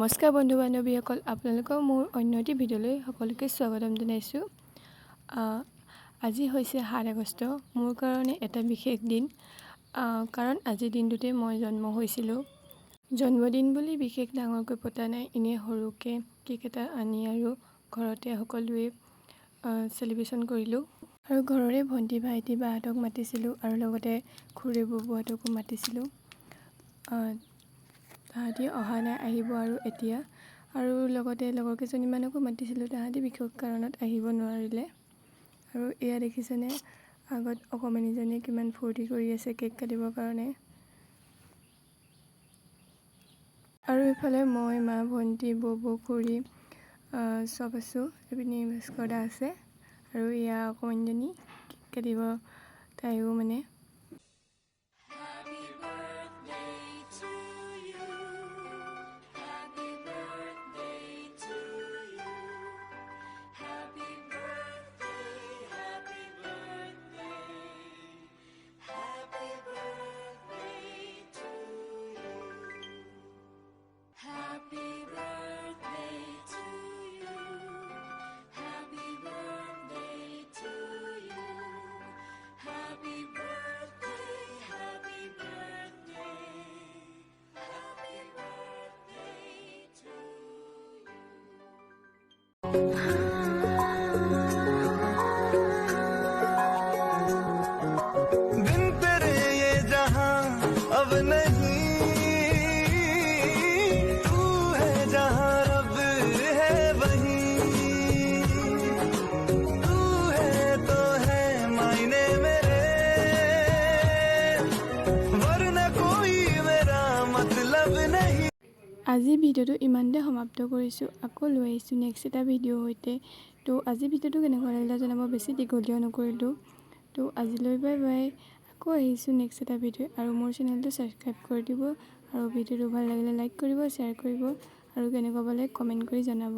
নমস্কাৰ বন্ধু বান্ধৱীসকল, আপোনালোকক মোৰ অন্য এটি ভিডিঅ'লৈ সকলোকে স্বাগতম জনাইছোঁ। আজি হৈছে 7 আগষ্ট, মোৰ কাৰণে এটা বিশেষ দিন, কাৰণ আজিৰ দিনটোতে মই জন্ম হৈছিলোঁ। জন্মদিন বুলি বিশেষ ডাঙৰকৈ পতা নাই, এনেই সৰুকৈ কেক এটা আনি আৰু ঘৰতে সকলোৱে চেলিব্ৰেশ্যন কৰিলোঁ। আৰু ঘৰৰে ভণ্টি ভাইটি বাহঁতক মাতিছিলোঁ আৰু লগতে খুৰী ববুহঁতকো মাতিছিলোঁ। তাহাঁতি অহা নাই, আহিব আৰু এতিয়া। আৰু লগতে লগৰ কেইজনীমানকো মাতিছিলোঁ, তাহাঁতি বিশেষ কাৰণত আহিব নোৱাৰিলে। আৰু এয়া দেখিছেনে, আগত অকণমানিজনীয়ে কিমান ফূৰ্তি কৰি আছে কেক কাটিবৰ কাৰণে। আৰু এইফালে মই, মা, ভণ্টি, ববু, খুৰী চব আছোঁ। এইপিনে ভাস্কৰ দা আছে আৰু এয়া অকণমানিজনী কেক কাটিব, তাইও মানে। बिन तेरे ये जहां अब नहीं, तू है जहां रब है वहीं, तू है तो है मायने मेरे, वरना कोई मेरा मतलब नहीं। আজি ভিডিঅ'টো ইমানতে সমাপ্ত কৰিছোঁ। আকৌ লৈ আহিছোঁ নেক্সট এটা ভিডিঅ'ৰ সৈতে। তো আজি ভিডিঅ'টো কেনেকুৱা লাগিলে জনাব, বেছি দীঘলীয়া নকৰিলোঁ। তো আজিলৈ বাই বাই। আকৌ আহিছোঁ নেক্সট এটা ভিডিঅ'। আৰু মোৰ চেনেলটো ছাবস্ক্ৰাইব কৰি দিব আৰু ভিডিঅ'টো ভাল লাগিলে লাইক কৰিব, শ্বেয়াৰ কৰিব আৰু কেনেকুৱা পালে কমেণ্ট কৰি জনাব।